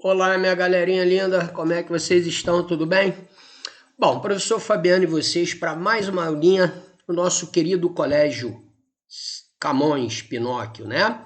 Olá, minha galerinha linda, como é que vocês estão? Tudo bem? Bom, professor Fabiano e vocês para mais uma aulinha do nosso querido colégio Camões Pinóquio, né?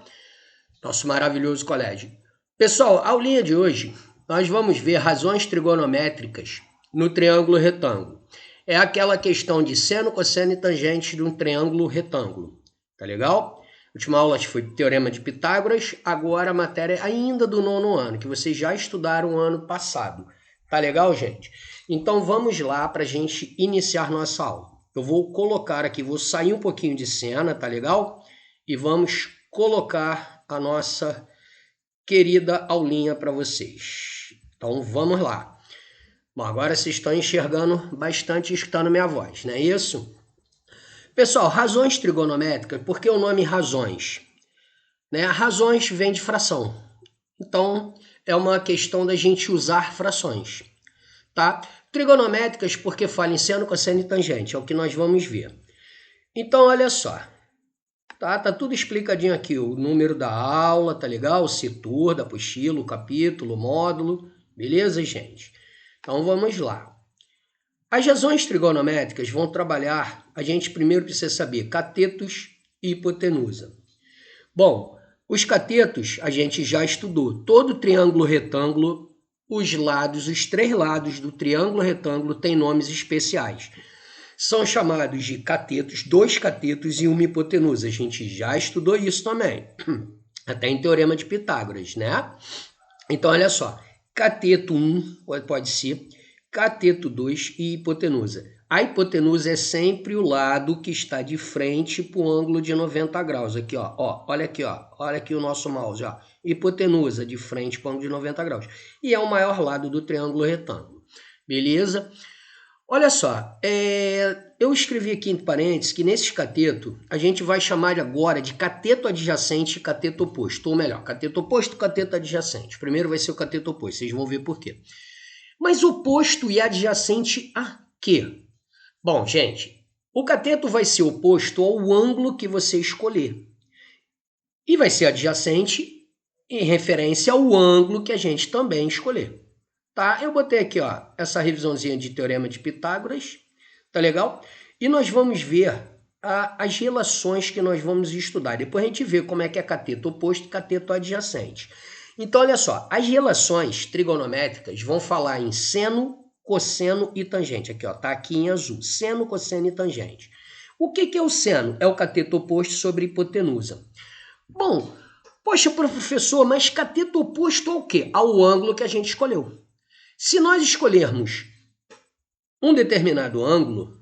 Nosso maravilhoso colégio. Pessoal, a aulinha de hoje nós vamos ver razões trigonométricas no triângulo retângulo. É aquela questão de seno, cosseno e tangente de um triângulo retângulo. Tá legal? A última aula foi Teorema de Pitágoras, agora a matéria ainda do nono ano, que vocês já estudaram o ano passado. Tá legal, gente? Então vamos lá para a gente iniciar nossa aula. Eu vou colocar aqui, vou sair um pouquinho de cena, tá legal? E vamos colocar a nossa querida aulinha para vocês. Então vamos lá. Bom, agora vocês estão enxergando bastante e escutando minha voz, não é isso? Pessoal, razões trigonométricas, por que o nome razões? Né? Razões vem de fração. Então, é uma questão da gente usar frações. Tá? Trigonométricas porque fala em seno, cosseno e tangente, é o que nós vamos ver. Então, olha só. Tá tudo explicadinho aqui, o número da aula, tá legal? O setor da apostila, o capítulo, o módulo. Beleza, gente? Então, vamos lá. As razões trigonométricas vão trabalhar, a gente primeiro precisa saber catetos e hipotenusa. Bom, os catetos a gente já estudou. Todo triângulo retângulo, os três lados do triângulo retângulo têm nomes especiais. São chamados de catetos, dois catetos e uma hipotenusa. A gente já estudou isso também, até em Teorema de Pitágoras, né? Então, olha só, cateto 1 pode ser cateto 2 e hipotenusa. A hipotenusa é sempre o lado que está de frente para o ângulo de 90 graus. Aqui, olha aqui o nosso mouse, ó. Hipotenusa de frente para o ângulo de 90 graus. E é o maior lado do triângulo retângulo. Beleza? Olha só, eu escrevi aqui entre parênteses que nesses catetos a gente vai chamar agora de cateto adjacente e cateto oposto. Ou melhor, cateto oposto e cateto adjacente. Primeiro vai ser o cateto oposto, vocês vão ver por quê. Mas oposto e adjacente a quê? Bom, gente, o cateto vai ser oposto ao ângulo que você escolher. E vai ser adjacente em referência ao ângulo que a gente também escolher. Tá? Eu botei aqui, ó, essa revisãozinha de Teorema de Pitágoras, tá legal? E nós vamos ver as relações que nós vamos estudar. Depois a gente vê como é que é cateto oposto e cateto adjacente. Então, olha só, as relações trigonométricas vão falar em seno, cosseno e tangente. Aqui, ó, tá aqui em azul, seno, cosseno e tangente. O que é o seno? É o cateto oposto sobre hipotenusa. Bom, poxa, professor, mas cateto oposto ao quê? Ao ângulo que a gente escolheu. Se nós escolhermos um determinado ângulo,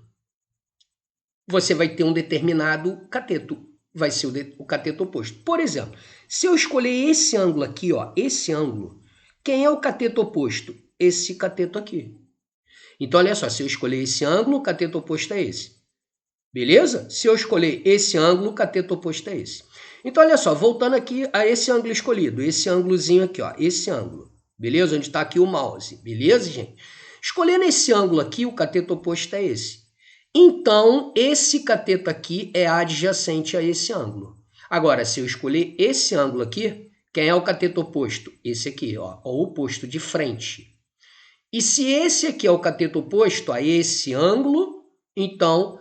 você vai ter um determinado cateto. Vai ser o cateto oposto. Por exemplo, se eu escolher esse ângulo aqui, ó, esse ângulo, quem é o cateto oposto? Esse cateto aqui. Então, olha só, se eu escolher esse ângulo, o cateto oposto é esse. Beleza? Se eu escolher esse ângulo, o cateto oposto é esse. Então, olha só, voltando aqui a esse ângulo escolhido, esse ângulozinho aqui, ó, esse ângulo. Beleza? Onde está aqui o mouse. Beleza, gente? Escolhendo esse ângulo aqui, o cateto oposto é esse. Então, esse cateto aqui é adjacente a esse ângulo. Agora, se eu escolher esse ângulo aqui, quem é o cateto oposto? Esse aqui, ó, o oposto de frente. E se esse aqui é o cateto oposto a esse ângulo, então,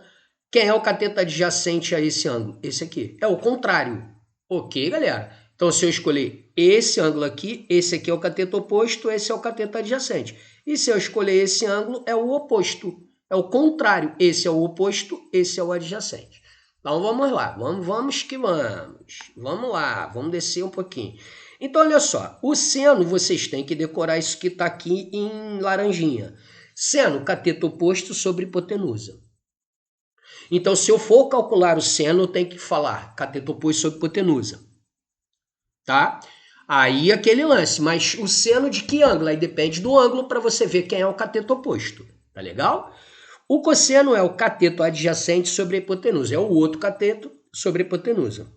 quem é o cateto adjacente a esse ângulo? Esse aqui. É o contrário. Ok, galera? Então, se eu escolher esse ângulo aqui, esse aqui é o cateto oposto, esse é o cateto adjacente. E se eu escolher esse ângulo, é o oposto. É o contrário. Esse é o oposto, esse é o adjacente. Então, vamos lá. Vamos que vamos. Vamos lá. Vamos descer um pouquinho. Então, olha só. O seno, vocês têm que decorar isso que está aqui em laranjinha. Seno, cateto oposto sobre hipotenusa. Então, se eu for calcular o seno, eu tenho que falar cateto oposto sobre hipotenusa. Tá? Aí aquele lance, mas o seno de que ângulo? Aí depende do ângulo para você ver quem é o cateto oposto, tá legal? O cosseno é o cateto adjacente sobre a hipotenusa, é o outro cateto sobre a hipotenusa.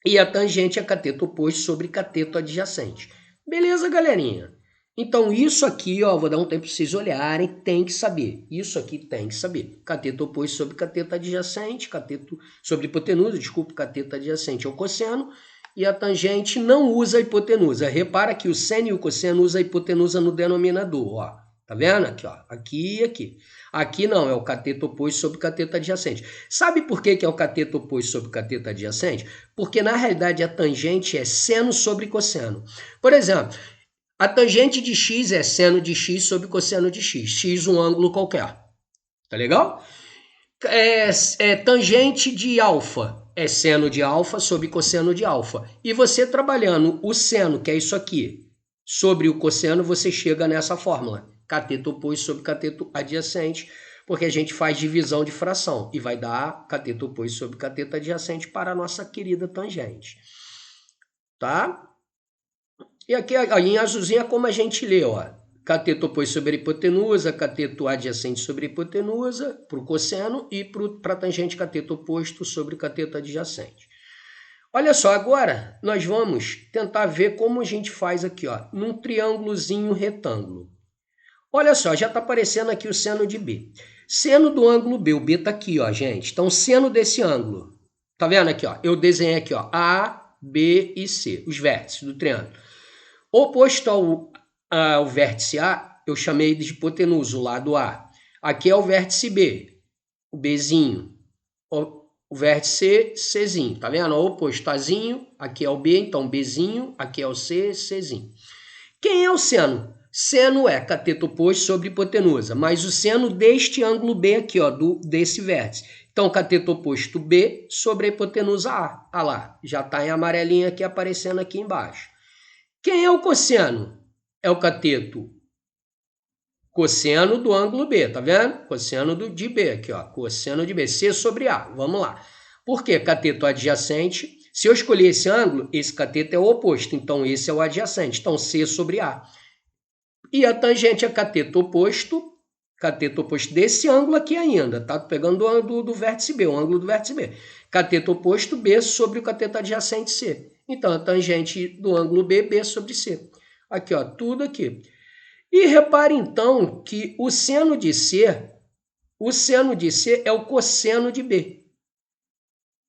E a tangente é cateto oposto sobre cateto adjacente. Beleza, galerinha? Então isso aqui, ó, vou dar um tempo para vocês olharem, tem que saber. Isso aqui tem que saber. Cateto oposto sobre cateto adjacente, cateto sobre hipotenusa, desculpa, cateto adjacente é o cosseno. e a tangente não usa a hipotenusa. Repara que o seno e o cosseno usam a hipotenusa no denominador, ó. Tá vendo? Aqui, ó. Aqui e aqui. Aqui não, é o cateto oposto sobre o cateto adjacente. Sabe por que é o cateto oposto sobre o cateto adjacente? Porque, na realidade, a tangente é seno sobre cosseno. Por exemplo, a tangente de x é seno de x sobre cosseno de x. X um ângulo qualquer. Tá legal? Tangente de alfa é seno de alfa sobre cosseno de alfa. E você trabalhando o seno, que é isso aqui, sobre o cosseno, você chega nessa fórmula. Cateto oposto sobre cateto adjacente, porque a gente faz divisão de fração. E vai dar cateto oposto sobre cateto adjacente para a nossa querida tangente. Tá? E aqui em azulzinho é como a gente lê, ó. Cateto oposto sobre a hipotenusa, cateto adjacente sobre a hipotenusa, para o cosseno, e para a tangente cateto oposto sobre o cateto adjacente. Olha só, agora nós vamos tentar ver como a gente faz aqui, ó, num triângulozinho retângulo. Olha só, já está aparecendo aqui o seno de B. Seno do ângulo B, o B está aqui, ó, gente. Então, seno desse ângulo. Tá vendo aqui, ó? Eu desenhei aqui, ó, A, B e C, os vértices do triângulo. Oposto ao vértice A, eu chamei de hipotenusa, o lado A. Aqui é o vértice B, o Bzinho. O vértice C, Czinho. Tá vendo? O oposto Azinho, aqui é o B, então Bzinho, aqui é o C, Czinho. Quem é o seno? Seno é cateto oposto sobre hipotenusa, mas o seno deste ângulo B aqui, ó, desse vértice. Então, cateto oposto B sobre a hipotenusa A. Ah lá, já está em amarelinho aqui aparecendo aqui embaixo. Quem é o cosseno? É o cateto cosseno do ângulo B, tá vendo? Cosseno de B aqui, ó, cosseno de B, C sobre A. Vamos lá. Por quê? Cateto adjacente. Se eu escolher esse ângulo, esse cateto é o oposto, então esse é o adjacente. Então, C sobre A. E a tangente é cateto oposto desse ângulo aqui ainda, tá? Pegando do vértice B, o ângulo do vértice B. Cateto oposto B sobre o cateto adjacente C. Então, a tangente do ângulo B, B sobre C. Aqui, ó, tudo aqui. E repare, então, que o seno de C é o cosseno de B.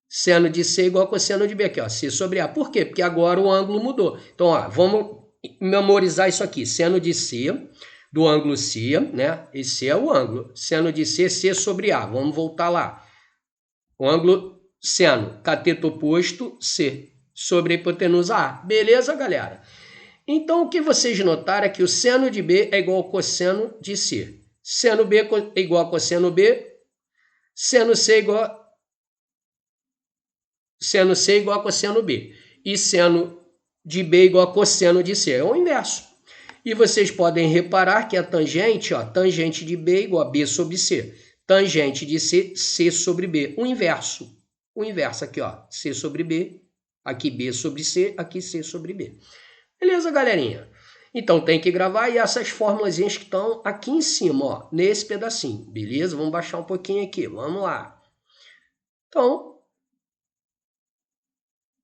Seno de C igual a cosseno de B aqui, ó, C sobre A. Por quê? Porque agora o ângulo mudou. Então, ó, vamos memorizar isso aqui. Seno de C, do ângulo C, né? Esse é o ângulo. Seno de C, C sobre A. Vamos voltar lá. O ângulo seno, cateto oposto, C, sobre a hipotenusa A. Beleza, galera? Então, o que vocês notaram é que o seno de B é igual ao cosseno de C. Seno B é igual a cosseno B. Seno C é igual a cosseno B. E seno de B igual a cosseno de C. É o inverso. E vocês podem reparar que a tangente, ó, tangente de B igual a B sobre C. Tangente de C, C sobre B. O inverso. O inverso aqui, ó, C sobre B. Aqui B sobre C, aqui C sobre B. Beleza, galerinha? Então tem que gravar e essas fórmulas que estão aqui em cima, ó, nesse pedacinho. Beleza? Vamos baixar um pouquinho aqui. Vamos lá. Então,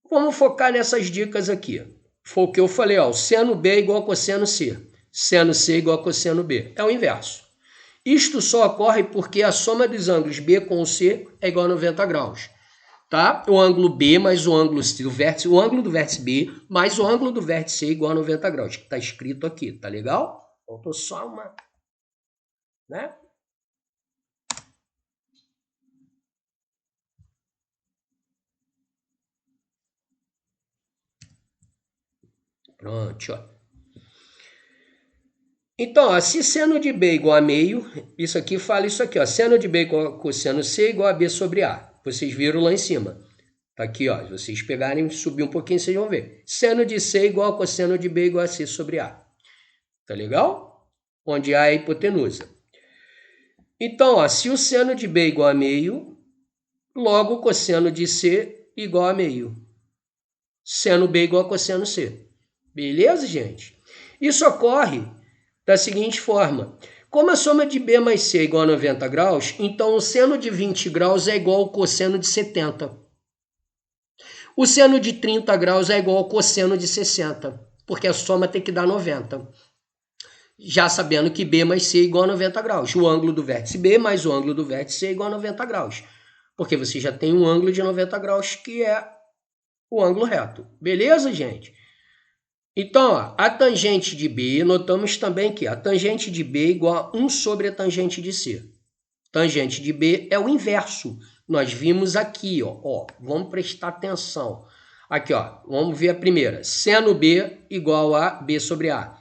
vamos focar nessas dicas aqui. Foi o que eu falei, ó, o seno B é igual a cosseno C. Seno C é igual a cosseno B. É o inverso. Isto só ocorre porque a soma dos ângulos B com o C é igual a 90 graus. Tá? O ângulo B mais o ângulo C, o ângulo do vértice B mais o ângulo do vértice C é igual a 90 graus, que está escrito aqui, tá legal? Faltou só uma, né? Pronto, ó. Então, ó, se seno de B igual a meio, isso aqui fala isso aqui, ó, seno de B igual a cosseno C igual a B sobre A. Vocês viram lá em cima. Tá aqui, ó, se vocês pegarem, subir um pouquinho, vocês vão ver. Seno de C igual a cosseno de B igual a C sobre A. Tá legal? Onde A é a hipotenusa. Então, ó, se o seno de B igual a meio, logo o cosseno de C igual a meio. Seno B igual a cosseno C. Beleza, gente? Isso ocorre da seguinte forma. Como a soma de B mais C é igual a 90 graus, então o seno de 20 graus é igual ao cosseno de 70. O seno de 30 graus é igual ao cosseno de 60, porque a soma tem que dar 90. Já sabendo que B mais C é igual a 90 graus. O ângulo do vértice B mais o ângulo do vértice C é igual a 90 graus. Porque você já tem um ângulo de 90 graus que é o ângulo reto. Beleza, gente? Então, ó, a tangente de B, notamos também que a tangente de B é igual a 1 sobre a tangente de C. Tangente de B é o inverso. Nós vimos aqui, ó, vamos prestar atenção. Aqui, ó, vamos ver a primeira. Seno B igual a B sobre A.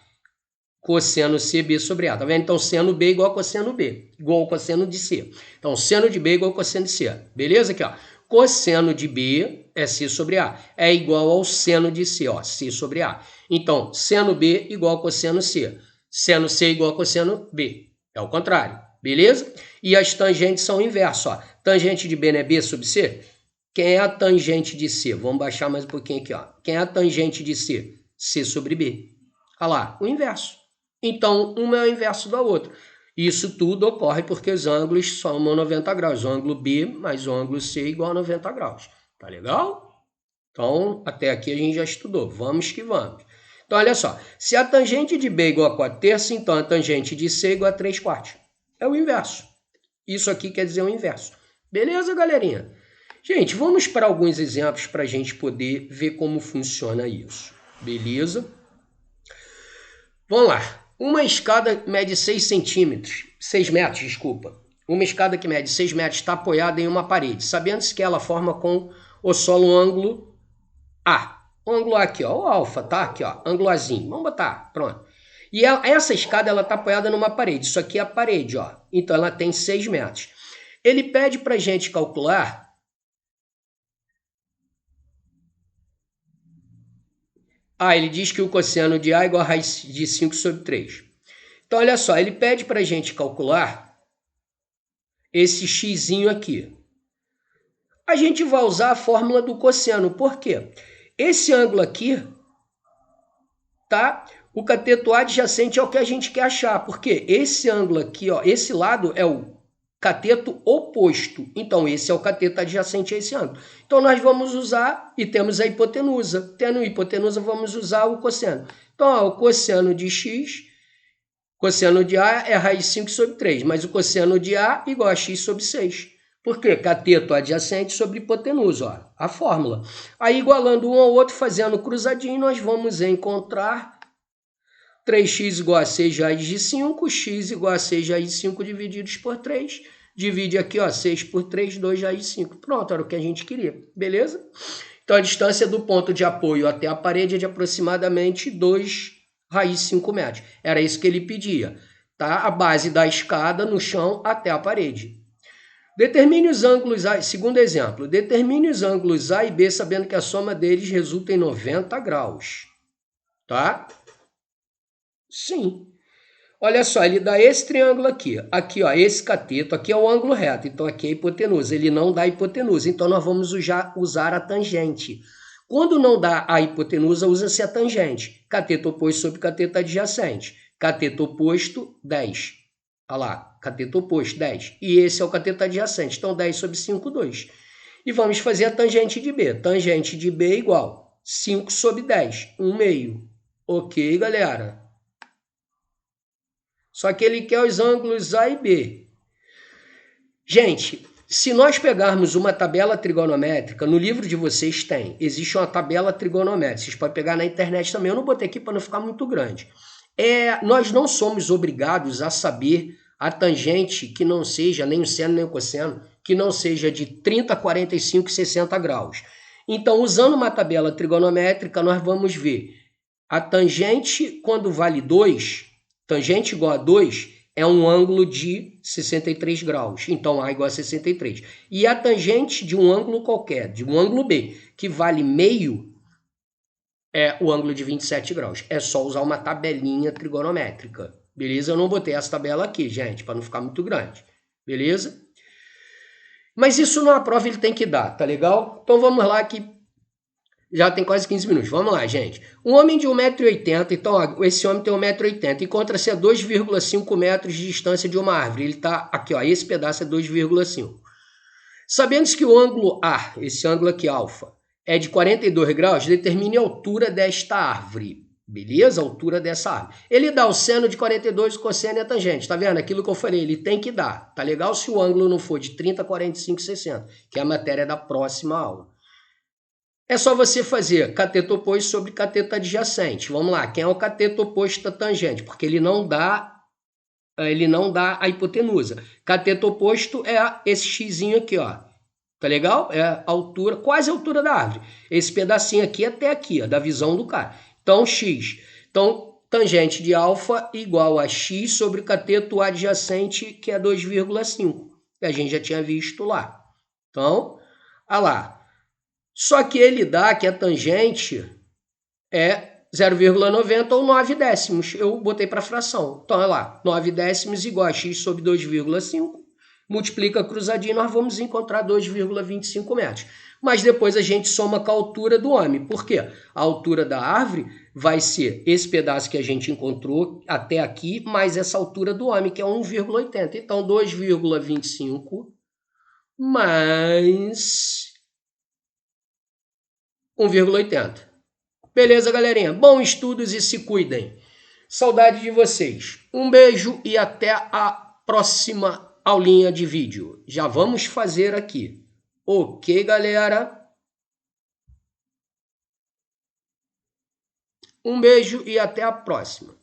Cosseno C, B sobre A. Tá vendo? Então, seno B igual a cosseno B, igual ao cosseno de C. Então, seno de B igual ao cosseno de C. Beleza? Aqui, ó. Cosseno de B é C sobre A. É igual ao seno de C, ó, C sobre A. Então, seno B igual a cosseno C. Seno C igual a cosseno B. É o contrário. Beleza? E as tangentes são inversas, ó. Tangente de B não é B sobre C? Quem é a tangente de C? Vamos baixar mais um pouquinho aqui, ó. Quem é a tangente de C? C sobre B. Olha lá, o inverso. Então, uma é o inverso da outra. Isso tudo ocorre porque os ângulos somam 90 graus. O ângulo B mais o ângulo C é igual a 90 graus. Tá legal? Então, até aqui a gente já estudou. Vamos que vamos. Então, olha só. Se a tangente de B é igual a 4/3, então a tangente de C é igual a 3/4. É o inverso. Isso aqui quer dizer o inverso. Beleza, galerinha? Gente, vamos para alguns exemplos para a gente poder ver como funciona isso. Beleza? Vamos lá. Uma escada mede 6 metros, desculpa. Uma escada que mede 6 metros está apoiada em uma parede, sabendo-se que ela forma com o solo um ângulo A. O ângulo A aqui, ó, o alfa, tá? Aqui, ó, ângulo Azinho. Vamos botar, pronto. E essa escada ela está apoiada numa parede. Isso aqui é a parede, ó. Então ela tem 6 metros. Ele pede para a gente calcular ele diz que o cosseno de A é igual a raiz de 5 sobre 3. Então, olha só, ele pede para a gente calcular esse xzinho aqui. A gente vai usar a fórmula do cosseno. Por quê? Esse ângulo aqui, tá? O cateto adjacente é o que a gente quer achar. Porque esse ângulo aqui, ó, esse lado é o cateto oposto. Então, esse é o cateto adjacente a esse ângulo. Então, nós vamos usar, e temos a hipotenusa. Tendo a hipotenusa, vamos usar o cosseno. Então, ó, o cosseno de x, cosseno de A é raiz de 5 sobre 3, mas o cosseno de A é igual a x sobre 6. Por quê? Cateto adjacente sobre hipotenusa, ó, a fórmula. Aí, igualando um ao outro, fazendo cruzadinho, nós vamos encontrar 3x igual a 6 raiz de 5, x igual a 6 raiz de 5 divididos por 3. Divide aqui, ó, 6 por 3, 2 raiz de 5. Pronto, era o que a gente queria, beleza? Então, a distância do ponto de apoio até a parede é de aproximadamente 2 raiz de 5 metros. Era isso que ele pedia, tá? A base da escada no chão até a parede. Determine os ângulos A, segundo exemplo, determine os ângulos A e B sabendo que a soma deles resulta em 90 graus, tá? Sim. Olha só, ele dá esse triângulo aqui. Aqui, ó, esse cateto, aqui é o ângulo reto. Então, aqui é a hipotenusa. Ele não dá hipotenusa. Então, nós vamos usar a tangente. Quando não dá a hipotenusa, usa-se a tangente. Cateto oposto sobre cateto adjacente. Cateto oposto, 10. Olha lá, cateto oposto, 10. E esse é o cateto adjacente. Então, 10 sobre 5, 2. E vamos fazer a tangente de B. Tangente de B é igual 5 sobre 10, 1/2. Ok, galera? Só que ele quer os ângulos A e B. Gente, se nós pegarmos uma tabela trigonométrica, no livro de vocês tem, existe uma tabela trigonométrica, vocês podem pegar na internet também, eu não botei aqui para não ficar muito grande. Nós não somos obrigados a saber a tangente que não seja nem o seno nem o cosseno, que não seja de 30, 45 e 60 graus. Então, usando uma tabela trigonométrica, nós vamos ver a tangente quando vale 2, tangente igual a 2 é um ângulo de 63 graus. Então, A igual a 63. E a tangente de um ângulo qualquer, de um ângulo B, que vale meio, é o ângulo de 27 graus. É só usar uma tabelinha trigonométrica. Beleza? Eu não botei essa tabela aqui, gente, para não ficar muito grande. Beleza? Mas isso numa prova ele tem que dar, tá legal? Então, vamos lá que já tem quase 15 minutos. Vamos lá, gente. Um homem de 1,80 m, então, ó, esse homem tem 1,80 m, encontra-se a 2,5 metros de distância de uma árvore. Ele está aqui, ó, esse pedaço é 2,5. Sabendo-se que o ângulo A, esse ângulo aqui, alfa, é de 42 graus, determine a altura desta árvore. Beleza? A altura dessa árvore. Ele dá o seno de 42, o cosseno e a tangente. Tá vendo? Aquilo que eu falei, ele tem que dar. Tá legal se o ângulo não for de 30, 45, 60, que é a matéria da próxima aula. É só você fazer cateto oposto sobre cateto adjacente. Vamos lá, quem é o cateto oposto da tangente? Porque ele não dá a hipotenusa. Cateto oposto é esse xizinho aqui, ó. Tá legal? É a altura, quase a altura da árvore. Esse pedacinho aqui até aqui, ó, da visão do cara. Então, x. Então, tangente de alfa igual a x sobre o cateto adjacente, que é 2,5. Que a gente já tinha visto lá. Então, olha lá. Só que ele dá que a tangente é 0,90 ou 9 décimos. Eu botei para fração. Então, olha lá. 9 décimos igual a x sobre 2,5. Multiplica cruzadinho, nós vamos encontrar 2,25 metros. Mas depois a gente soma com a altura do homem. Por quê? A altura da árvore vai ser esse pedaço que a gente encontrou até aqui, mais essa altura do homem, que é 1,80. Então, 2,25 mais 1,80. Beleza, galerinha? Bons estudos e se cuidem. Saudade de vocês. Um beijo e até a próxima aulinha de vídeo. Já vamos fazer aqui. Ok, galera? Um beijo e até a próxima.